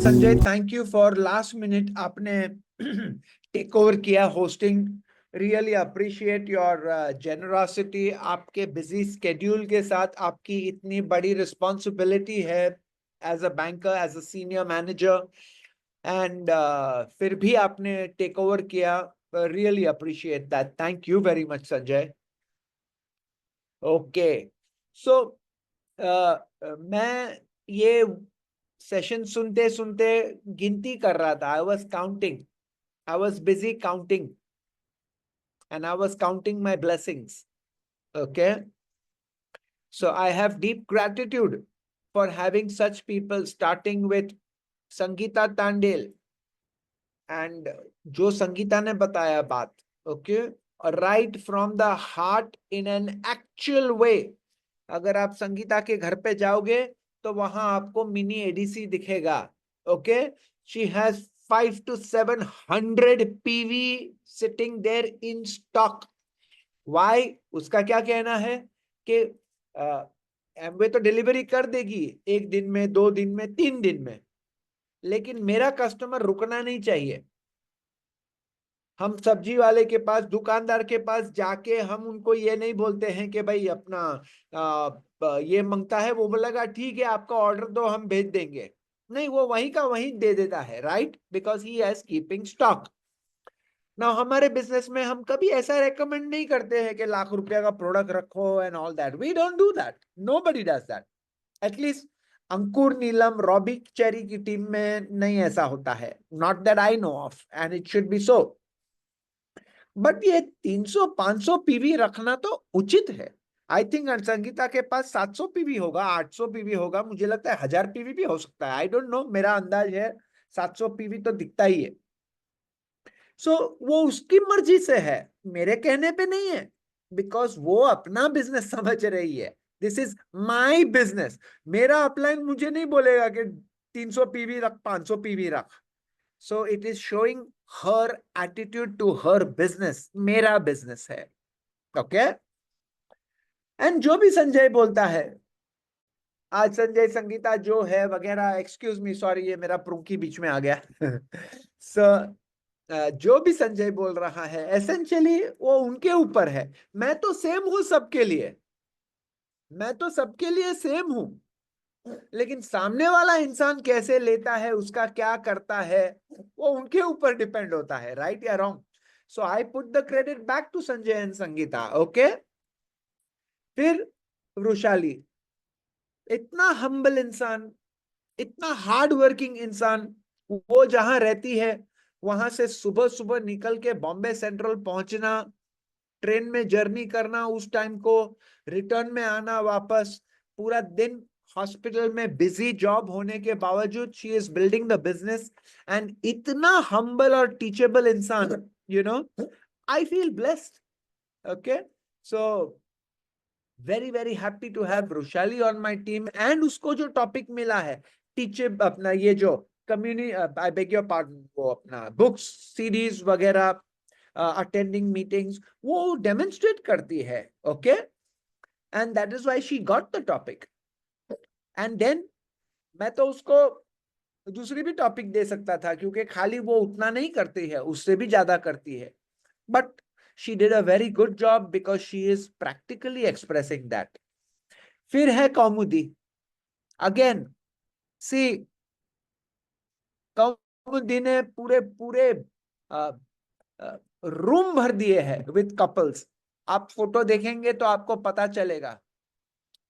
Sanjay, thank you for last minute आपने take over किया hosting. Really appreciate your generosity. आपके busy schedule के साथ आपकी इतनी बड़ी रिस्पॉन्सिबिलिटी है as a banker, as a senior manager, and फिर भी आपने टेक ओवर किया। Really appreciate that. Thank you very much Sanjay. Okay, so मैं ये सेशन सुनते सुनते गिनती कर रहा था। I was busy counting and I was counting my blessings. Okay, so I have deep gratitude for having such people, starting with Sangeeta Tandel. And जो संगीता ने बताया बात, okay, right from the heart in an actual way. अगर आप संगीता के घर पे जाओगे तो वहां आपको मिनी एडीसी दिखेगा। Okay, she has 500 to 700 PV sitting there in stock. Why? उसका क्या कहना है कि एमवे तो डिलीवरी कर देगी 1 दिन में, 2 दिन में, 3 दिन में, लेकिन मेरा कस्टमर रुकना नहीं चाहिए। हम सब्जी वाले के पास, दुकानदार के पास जाके हम उनको ये नहीं बोलते हैं कि भाई अपना ये मांगता है, वो बोलेगा ठीक है आपका ऑर्डर दो हम भेज देंगे। नहीं, वो वहीं का वहीं दे देता है, right, because he has keeping stock. ना हमारे बिजनेस में हम कभी ऐसा रेकमेंड नहीं करते हैं कि लाख रुपया का प्रोडक्ट रखो and all that. We don't do that, nobody does that. At least Ankur, Neelam, Robbie Cherry की टीम में नहीं ऐसा होता है, not that I know of, and it should be so. But ये 300-500 पीवी रखना तो उचित है। आई थिंक संगीता के पास 700 पीवी होगा, 800 पीवी होगा, मुझे लगता है 1000 पीवी भी हो सकता है। आई डोंट नो, मेरा अंदाज है 700 पीवी तो दिखता ही है। सो वो उसकी मर्जी से है, मेरे कहने पे नहीं है, बिकॉज वो अपना बिजनेस समझ रही है। This is my business. मेरा अपलाइन मुझे नहीं बोलेगा कि 300 पीवी रख, 500 पीवी रख। So it is showing her attitude to her business. मेरा बिजनेस है, ओके। एंड जो भी संजय बोलता है, आज संजय संगीता जो है वगैरह, एक्सक्यूज मी, सॉरी, ये मेरा प्रुंकी बीच में आ गया। सो जो भी संजय बोल रहा है एसेंशियली वो उनके ऊपर है। मैं तो सेम हूं सबके लिए, मैं तो सबके लिए सेम हूं, लेकिन सामने वाला इंसान कैसे लेता है, उसका क्या करता है, वो उनके ऊपर डिपेंड होता है, राइट या wrong. So I put the credit back to Sanjay and Sangeeta, okay. फिर वृशाली, इतना हम्बल इंसान, इतना हार्ड वर्किंग इंसान। वो जहां रहती है वहां से सुबह सुबह निकल के बॉम्बे सेंट्रल पहुंचना, ट्रेन में जर्नी करना, उस टाइम को रिटर्न में आना वापस, पूरा दिन हॉस्पिटल में बिजी जॉब होने के बावजूद she is building the business. And इतना हम्बल और टीचेबल इंसान, you know, I feel blessed. Okay, so very very happy to have Vrushali on my team. And उसको जो टॉपिक मिला है, टीचर अपना ये जो community, I beg your pardon, वो अपना बुक्स सीरीज वगैरह, अटेंडिंग मीटिंग्स, वो डेमोन्स्ट्रेट करती है, okay. And that is why she got the topic. And then मैं तो उसको दूसरी भी टॉपिक दे सकता था, क्योंकि खाली वो उतना नहीं करती है, उससे भी ज्यादा करती है। But she did a very good job because she is practically expressing that. फिर है कौमुदी। अगेन सी, कौमुदी ने पूरे पूरे रूम भर दिए हैं विद कपल्स। आप फोटो देखेंगे तो आपको पता चलेगा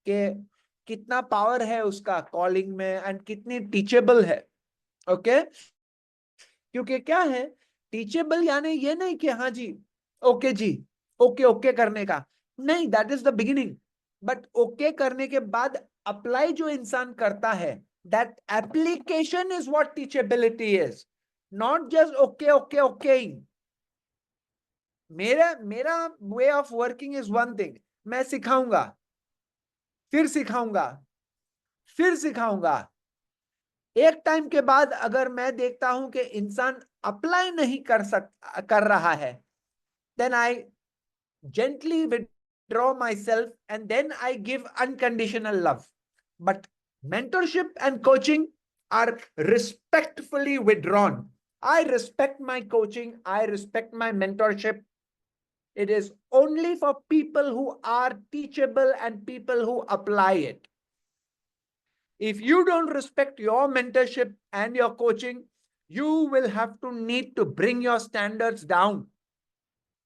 कि कितना पावर है उसका कॉलिंग में एंड कितनी टीचेबल है, ओके। क्योंकि क्या है टीचेबल, यानी ये नहीं कि हाँ जी, ओके जी, ओके ओके करने का नहीं, that is the beginning. But okay करने के बाद अप्लाई जो इंसान करता है, that application is what teachability is, not just okay okay okay. मेरा मेरा way of working is one thing, मैं सिखाऊंगा, फिर सिखाऊंगा, फिर सिखाऊंगा। एक टाइम के बाद अगर मैं देखता हूं कि इंसान अप्लाई नहीं कर रहा है, then I gently withdraw myself and then I give unconditional love. But mentorship and coaching, are respectfully withdrawn. I respect my coaching. I respect my mentorship. It is only for people who are teachable and people who apply it. If you don't respect your mentorship and your coaching, you will have to need to bring your standards down.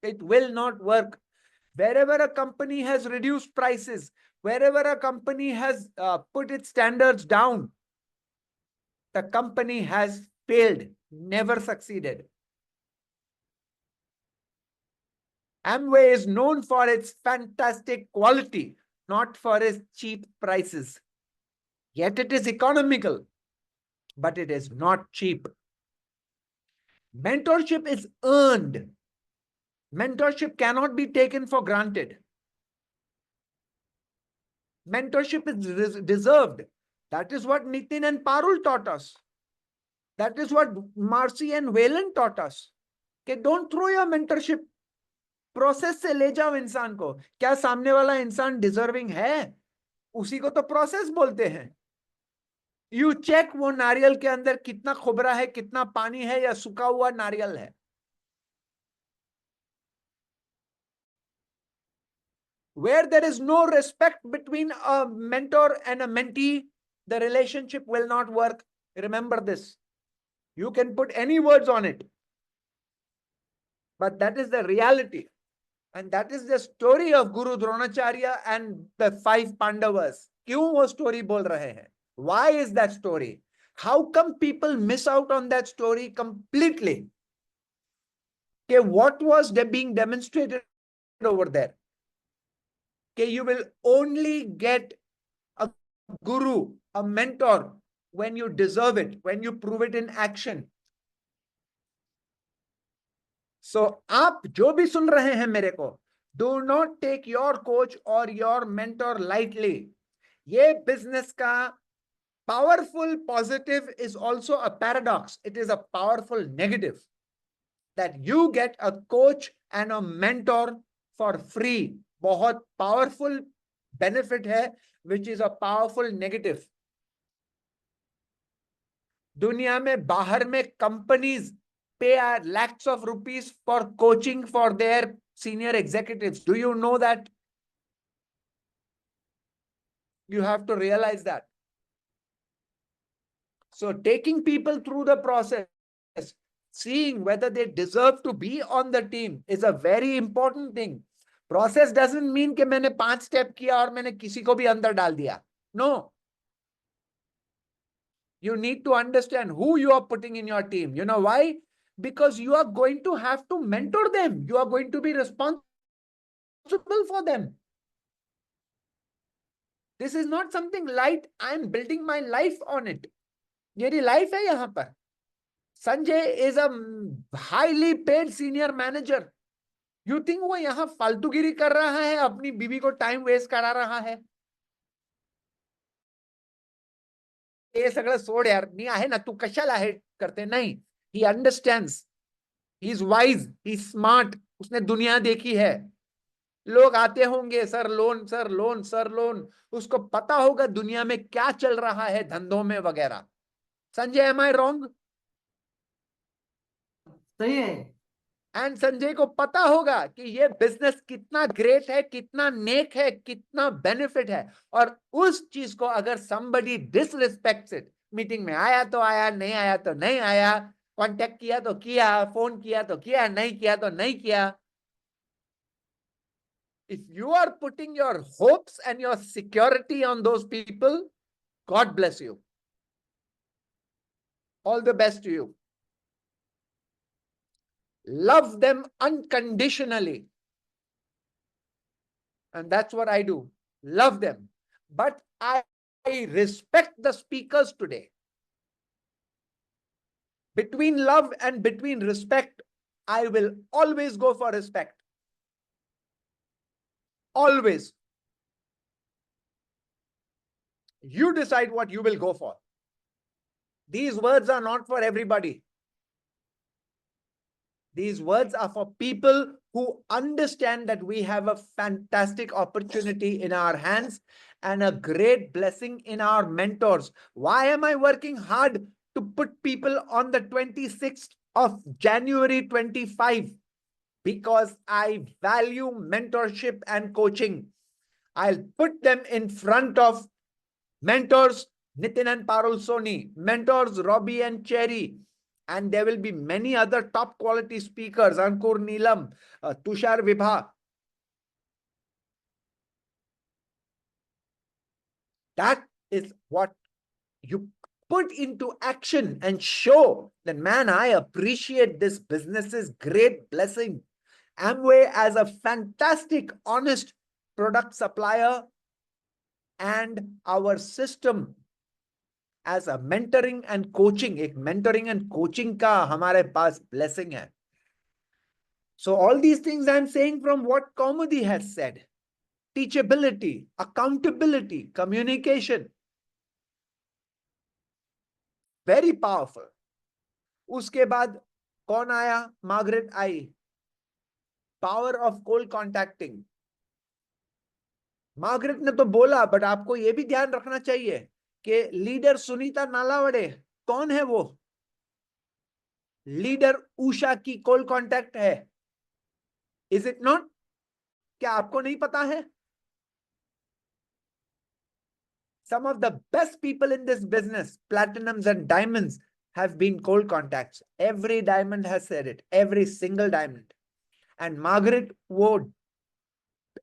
It will not work. Wherever a company has reduced prices, wherever a company has put its standards down, the company has failed, never succeeded. Amway is known for its fantastic quality, not for its cheap prices. Yet it is economical, but it is not cheap. Mentorship is earned. Mentorship cannot be taken for granted. Mentorship is deserved. That is what Nitin and Parul taught us. That is what Marcy and Wayland taught us. Okay, don't throw your mentorship process से ले जाओ इंसान को. क्या सामने वाला इंसान deserving है? उसी को तो प्रोसेस बोलते हैं. यू चेक वो नारियल के अंदर कितना खोबरा है, कितना पानी है, या सूखा हुआ नारियल है. Where there is no respect between a mentor and a mentee, the relationship will not work. Remember this. You can put any words on it, but that is the reality. And that is the story of Guru Dronacharya and the 5 Pandavas. क्यों वो story बोल रहे हैं? Why is that story? How come people miss out on that story completely? Okay, what was being demonstrated over there? Okay, you will only get a guru, a mentor, when you deserve it, when you prove it in action. So, आप जो भी सुन रहे हैं मेरे को, do not take your coach or your mentor lightly. ये business का powerful positive is also a paradox. It is a powerful negative that you get a coach and a mentor for free. बहुत powerful benefit है, which is a powerful negative. दुनिया में बाहर में companies pay lakhs of rupees for coaching for their senior executives. Do you know that? You have to realize that. So taking people through the process, seeing whether they deserve to be on the team is a very important thing. Process doesn't mean कि मैंने 5 step किया और मैंने किसी को भी अंदर डाल दिया. No. You need to understand who you are putting in your team. You know why? Because you are going to have to mentor them. You are going to be responsible for them. This is not something light. I am building my life on it. मेरी life है यहाँ पर. Sanjay is a highly paid senior manager. You think वो यहाँ फालतूगिरी कर रहा है, अपनी बीवी को टाइम वेस्ट करा रहा है? हे सगळं सोड यार, मी आहे ना, तू कशाला हे करते? नहीं. He understands. He is wise. He is smart. उसने दुनिया देखी है. लोग आते होंगे, sir loan, sir loan, sir loan. उसको पता होगा दुनिया में क्या चल रहा है धंधों में वगैरह. Sanjay, am I wrong? सही है. एंड संजय को पता होगा कि ये बिजनेस कितना ग्रेट है, कितना नेक है, कितना बेनिफिट है. और उस चीज को अगर somebody disrespects it, मीटिंग में आया तो आया, नहीं आया तो नहीं आया, कांटेक्ट किया तो किया, फोन किया तो किया, नहीं किया तो नहीं किया. If you are putting your hopes and your security on those people, God bless you. All the best to you. Love them unconditionally. And that's what I do. Love them. But I respect the speakers today. Between love and between respect, I will always go for respect. Always. You decide what you will go for. These words are not for everybody. These words are for people who understand that we have a fantastic opportunity in our hands and a great blessing in our mentors. Why am I working hard to put people on the 26th of January 25? Because I value mentorship and coaching. I'll put them in front of mentors Nitin and Parul Soni, mentors Robbie and Cherry, and there will be many other top quality speakers, Ankur Neelam, Tushar Vibha. That is what you put into action and show that, man, I appreciate this business's great blessing. Amway as a fantastic, honest product supplier, and our system as a mentoring and coaching. एक mentoring and coaching का हमारे पास blessing है. So all these things I'm saying from what Kaumudi has said. Teachability, accountability, communication. Very powerful. उसके बाद कौन आया? Margaret I. Power of cold contacting. Margaret ने तो बोला, बट आपको यह भी ध्यान रखना चाहिए कि लीडर सुनीता नालावड़े कौन है? वो लीडर उषा की कोल्ड कांटेक्ट है. Is it not? क्या आपको नहीं पता है? Some of the best people in this business, platinums and diamonds, have been cold contacts. Every diamond has said it. Every single diamond. And Margaret would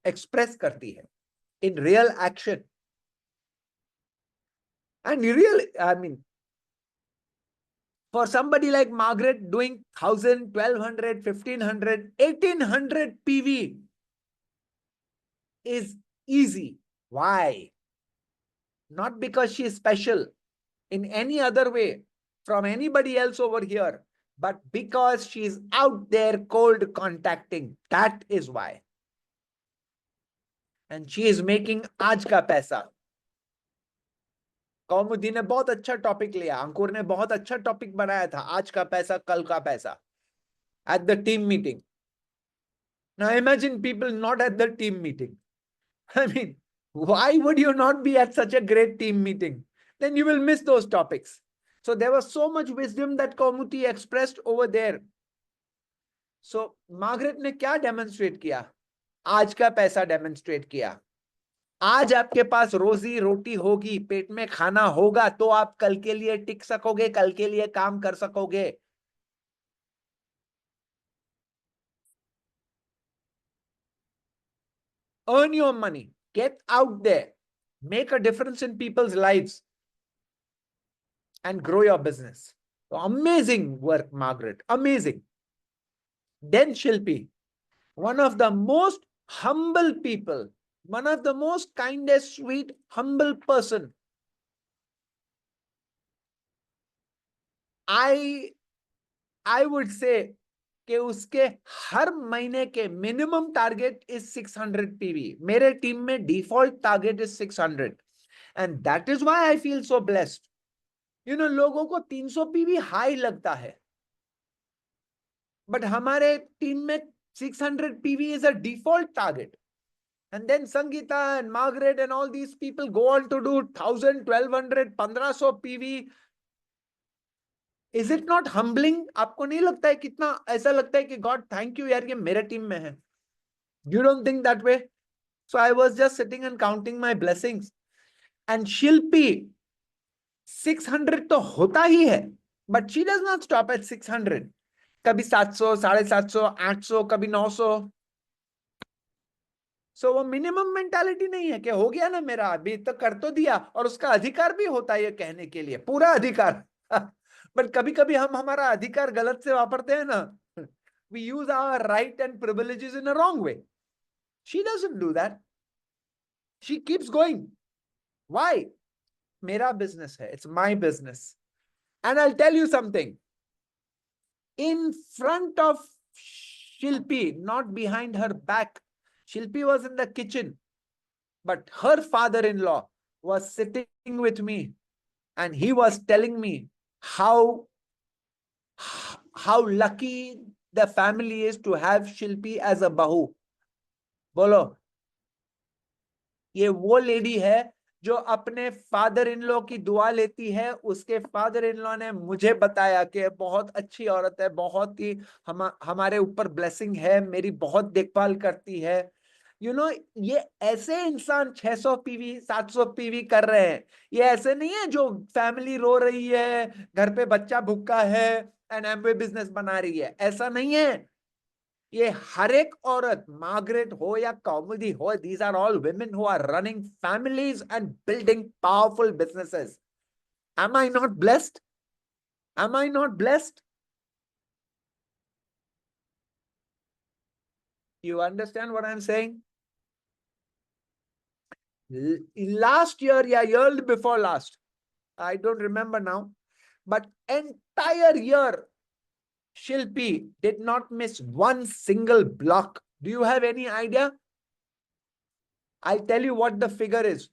express करती है in real action. And real, I mean, for somebody like Margaret doing 1,000, 1,200, 1,500, 1,800 PV is easy. Why? Not because she is special in any other way from anybody else over here, but because she is out there cold contacting. That is why. And she is making आज का पैसा. कौमुदी ने बहुत अच्छा topic लिया, अंकुर ने बहुत अच्छा टॉपिक बनाया था, आज का पैसा कल का पैसा, at the team meeting. Now imagine people not at the team meeting. I mean, why would you not be at such a great team meeting? Then you will miss those topics. So there was so much wisdom that Kaumuti expressed over there. So Margaret ने क्या demonstrate किया? आज का पैसा demonstrate किया. आज आपके पास रोजी रोटी होगी, पेट में खाना होगा, तो आप कल के लिए टिक सकोगे, कल के लिए काम कर सकोगे. Earn your money. Get out there. Make a difference in people's lives. And grow your business. So amazing work, Margaret. Amazing. Then Shilpi, one of the most humble people, one of the most kindest, sweet, humble person. I would say कि उसके हर महीने के minimum target is 600 PV. मेरे team में default target is 600 and that is why I feel so blessed. You know, लोगों को 300 PV high लगता है, बट हमारे टीम में 600 PV is a default target. And then Sangeeta and Margaret and all these people go on to do 1,000, 1,200, 1,500 PV. Is it not humbling? आपको नहीं लगता है कितना ऐसा लगता है कि God thank you यार, ये मेरे टीम में है? You don't think that way? So I was just sitting and counting my blessings. And Shilpi, 600 तो होता ही है, but she does not stop at 600. कभी 700, 750, 800, कभी 900. सो वो मिनिमम मेंटालिटी नहीं है कि हो गया ना मेरा, अभी तो कर तो दिया, और उसका अधिकार भी होता है ये कहने के लिए, पूरा अधिकार. बट कभी कभी हम हमारा अधिकार गलत से वापरते हैं ना. We use our right and privileges in a wrong way. She doesn't do that. She keeps going. Why? मेरा business है. It's my business. And I'll tell you something. In front of Shilpi, not behind her back, Shilpi was in the kitchen, but her father-in-law was sitting with me and he was telling me how lucky the family is to have Shilpi as a bahu. Bolo. ये वो lady है जो अपने father in law की दुआ लेती है। उसके फादर इन लॉ ने मुझे बताया कि बहुत अच्छी औरत है, बहुत ही हमारे ऊपर ब्लेसिंग है, मेरी बहुत देखभाल करती है। ये ऐसे इंसान 600 पीवी 700 पीवी कर रहे हैं। ये ऐसे नहीं है जो फैमिली रो रही है, घर पे बच्चा भूखा है एंड एमवे बिजनेस बना रही है, ऐसा नहीं है। ये हर एक औरत, मार्गरेट हो या कौमुदी हो, these are all women who are running families and building powerful businesses. Am I not blessed? Am I not blessed? You understand what I'm saying? Last year, yeah, year before last, I don't remember now, but entire year, Shilpi did not miss one single block. Do you have any idea? I'll tell you what the figure is.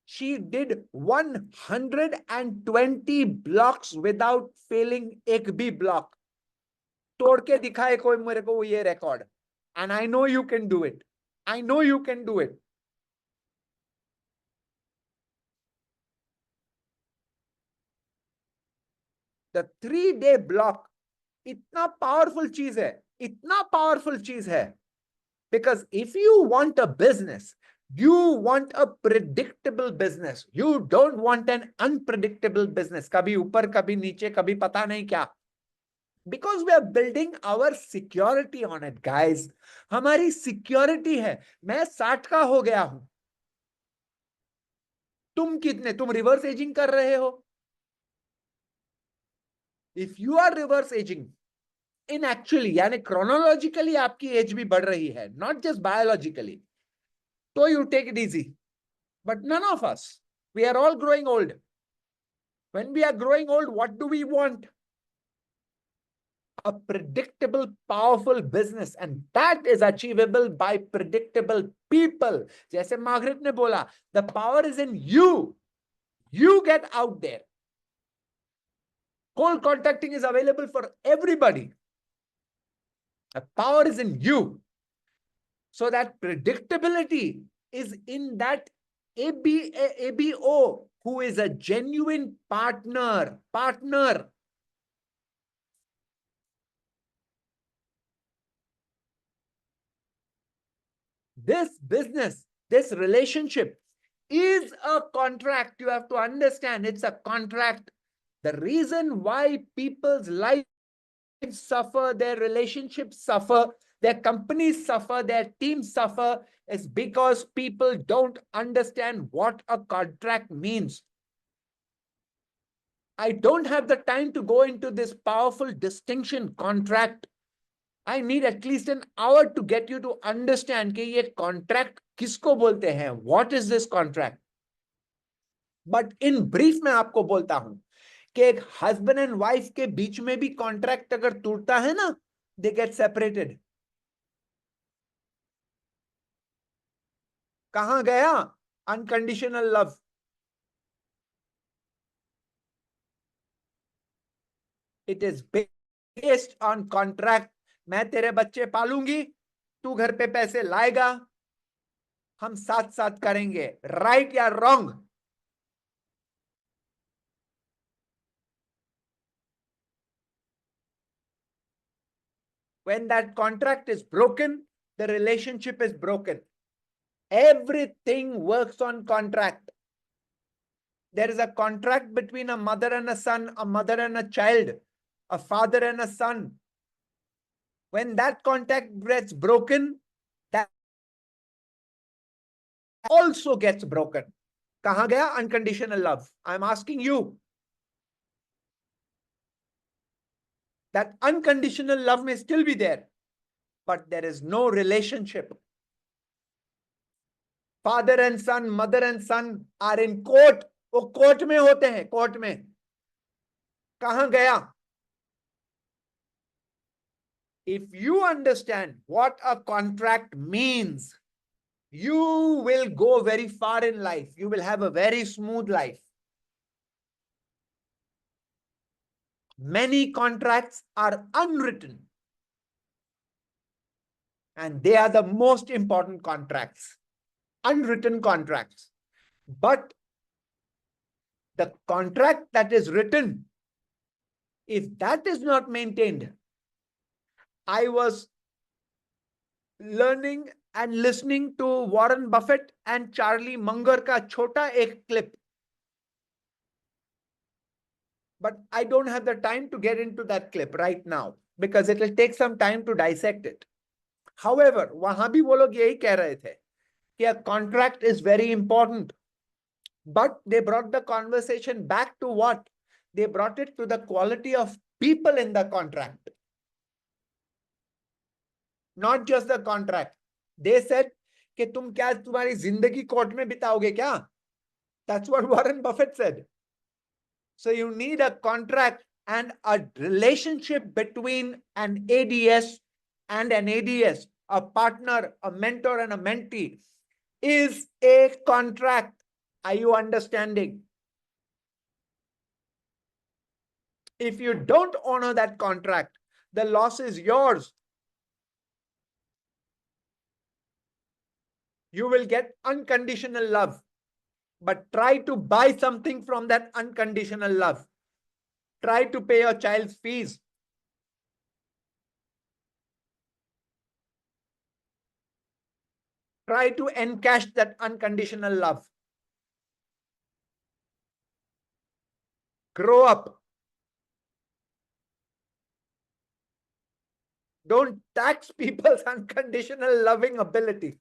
She did 120 blocks without failing एक भी block. तोड़ के दिखाए कोई मेरे को ये record. And I know you can do it. I know you can do it. The 3-day block इतना powerful चीज है, इतना powerful चीज है. Because if you want a business, you want a predictable business. You don't want an unpredictable business. कभी ऊपर, कभी नीचे, कभी पता नहीं क्या. Because we are building our security on it, guys. हमारी security है. मैं 60 का हो गया हूं. तुम कितने? तुम रिवर्स एजिंग कर रहे हो. If you are reverse aging, in actually यानी chronologically आपकी एज भी बढ़ रही है, not just biologically. So you take it easy. But none of us, we are all growing old. When we are growing old, what do we want? A predictable, powerful business, and that is achievable by predictable people. जैसे Margaret ने बोला, the power is in you. You get out there. Cold contacting is available for everybody. The power is in you. So that predictability is in that ABO, who is a genuine partner. This business, this relationship is a contract. You have to understand it's a contract. The reason why people's lives suffer, their relationships suffer, their companies suffer, their teams suffer is because people don't understand what a contract means. I don't have the time to go into this powerful distinction contract. I need at least an hour to get you to understand कि ये contract किसको बोलते हैं. What is this contract? But in brief मैं आपको बोलता हूं कि एक husband and wife के बीच में भी contract अगर टूटता है ना, they get separated. कहां गया unconditional love? It is based on contract. मैं तेरे बच्चे पालूंगी, तू घर पे पैसे लाएगा, हम साथ साथ करेंगे. राइट या wrong? When that contract is broken, the relationship is broken. Everything works on contract. There is a contract between a mother and a son, a mother and a child, a father and a son. When that contract gets broken, that also gets broken. कहां गया unconditional love? I'm asking you. That unconditional love may still be there, but there is no relationship. Father and son, mother and son are in court. वो court में होते हैं, court में. कहां गया? If you understand what a contract means, you will go very far in life. You will have a very smooth life. Many contracts are unwritten, and they are the most important contracts. unwritten contracts. But the contract that is written, if that is not maintained, I was learning and listening to Warren Buffett and Charlie Munger ka chota ek clip. But I don't have the time to get into that clip right now because it will take some time to dissect it. However, वहां भी वो लोग यही कह रहे थे कि a contract is very important. But they brought the conversation back to what? They brought it to the quality of people in the contract. Not just the contract. They said कि तुम क्या तुम्हारी जिंदगी कोर्ट में बिताओगे क्या? That's what Warren Buffett said. So you need a contract and a relationship between an ADS and an ADS, a partner, a mentor and a mentee is a contract. Are you understanding? If you don't honor that contract, the loss is yours. You will get unconditional love, but try to buy something from that unconditional love. Try to pay your child's fees. Try to encash that unconditional love. Grow up. Don't tax people's unconditional loving ability.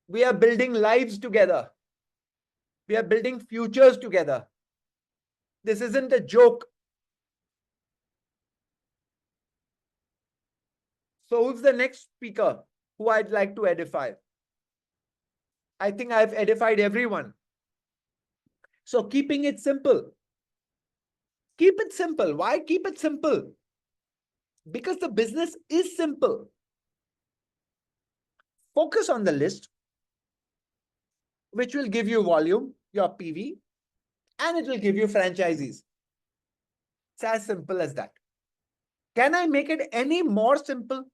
We are building lives together. We are building futures together. This isn't a joke. So who's the next speaker who I'd like to edify? I think I've edified everyone. So keeping it simple. Keep it simple. Why keep it simple? Because the business is simple. Focus on the list, which will give you volume, your PV, and it will give you franchisees. It's as simple as that. Can I make it any more simple?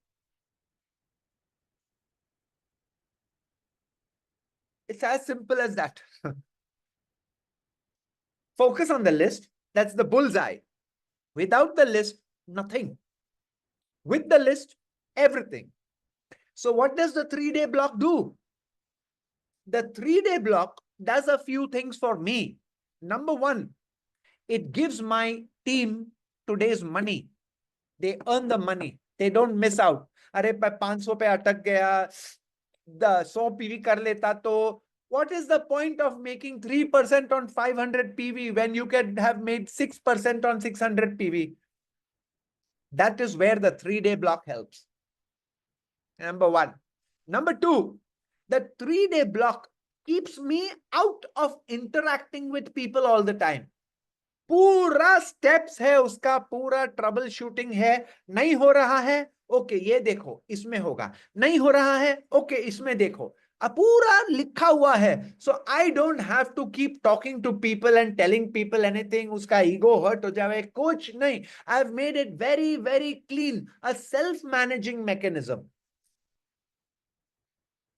It's as simple as that. Focus on the list. That's the bullseye. Without the list, nothing. With the list, everything. So what does the 3-day block do? The 3-day block does a few things for me. Number one, it gives my team today's money. They earn the money. They don't miss out. अरे 500 पे अटक गया, 100 PV कर लेता तो what is the point of making 3% on 500 PV when you can have made 6% on 600 PV? That is where the 3-day block helps. Number one. Number two, the 3-day block keeps me out of interacting with people all the time. पूरा steps है उसका, पूरा trouble shooting है. नहीं हो रहा है, okay ये देखो इसमें होगा. नहीं हो रहा है, ओके इसमें देखो. पूरा लिखा हुआ है. So I don't have to keep talking to people and telling people anything. उसका ego hurt हो जाए, कुछ नहीं. I've made it very, very clean. A self-managing mechanism.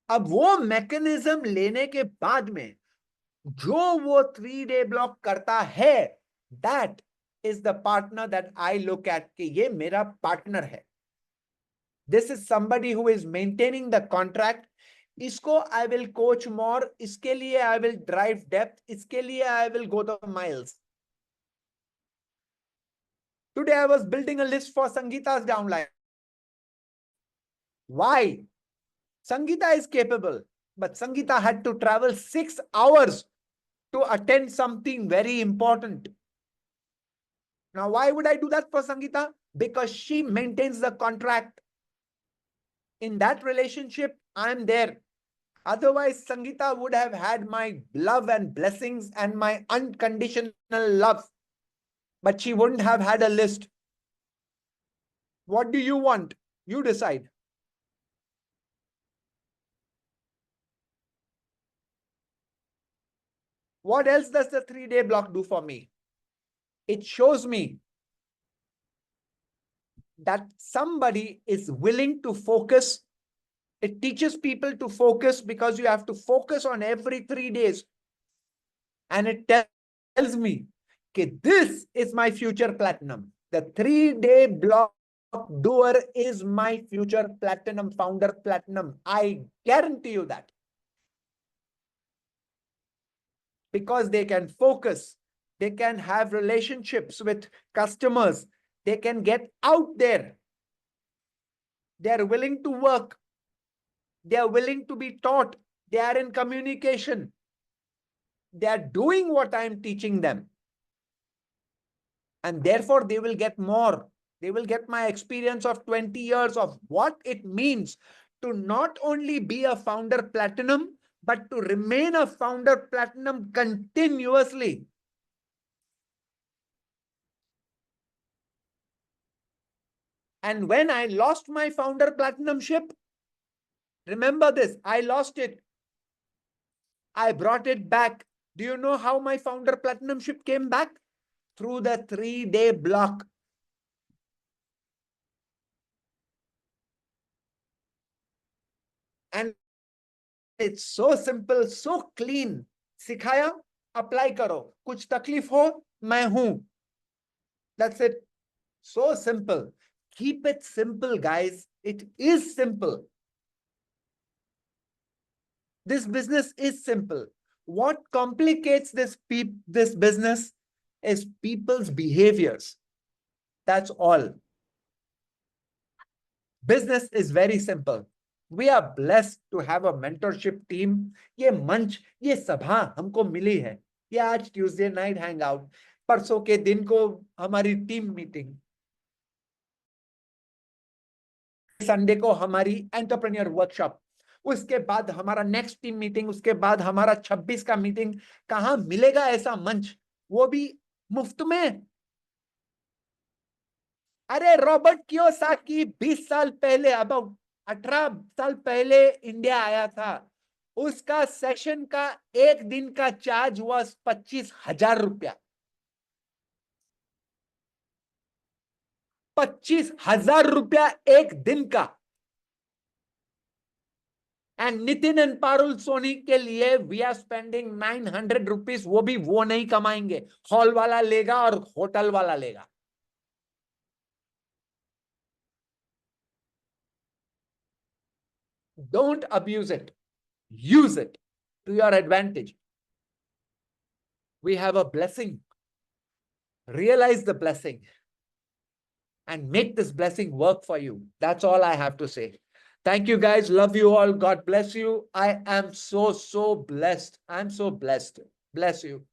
अब वो mechanism लेने के बाद में जो वो 3-day block करता है, that is the partner that I look at कि ये मेरा partner है. This is somebody who is maintaining the contract. इसको I will coach more. इसके लिए I will drive depth. इसके लिए I will go the miles. Today I was building a list for Sangeeta's downline. Why? Sangeeta is capable, but Sangeeta had to travel 6 hours to attend something very important. Now, why would I do that for Sangeeta? Because she maintains the contract. In that relationship, I'm there. Otherwise, Sangeeta would have had my love and blessings and my unconditional love. But she wouldn't have had a list. What do you want? You decide. What else does the 3-day block do for me? It shows me that somebody is willing to focus It teaches people to focus because you have to focus on every 3 days. And it tells me that this is my future platinum. The 3-day block doer is my future platinum, founder platinum. I guarantee you that. Because they can focus, they can have relationships with customers, they can get out there. They are willing to work. They are willing to be taught. They are in communication. They are doing what I am teaching them. And therefore, they will get more. They will get my experience of 20 years of what it means to not only be a founder platinum, but to remain a founder platinum continuously. And when I lost my founder platinumship, remember this, I lost it. I brought it back. Do you know how my founder platinumship came back? Through the 3-day block. And it's so simple, so clean. सिखाया, apply करो. कुछ तकलीफ हो, मैं हूं. That's it. So simple. Keep it simple, guys. It is simple. This business is simple. What complicates this business is people's behaviors. That's all. Business is very simple. We are blessed to have a mentorship team. ये मंच, ये सभा हमको मिली है. ये आज Tuesday night hangout. परसों के दिन को हमारी टीम मीटिंग. संडे को हमारी एंटरप्रेन्योर वर्कशॉप. उसके बाद हमारा नेक्स्ट टीम मीटिंग. उसके बाद हमारा 26 का मीटिंग. कहां मिलेगा ऐसा मंच? वो भी मुफ्त में. अरे रॉबर्ट कियोसाकी 20 साल पहले, अब 18 साल पहले इंडिया आया था. उसका सेशन का एक दिन का चार्ज हुआ 25,000 रुपया. 25,000 रुपया एक दिन का. एंड नितिन एंड पारुल सोनी के लिए वी आर स्पेंडिंग 900 रुपीज. वो भी वो नहीं कमाएंगे, हॉल वाला लेगा और होटल वाला लेगा. Don't abuse it. Use it to your advantage. We have a blessing. Realize the blessing and make this blessing work for you. That's all I have to say. Thank you, guys. Love you all. God bless you. I am so blessed. I'm so blessed. Bless you.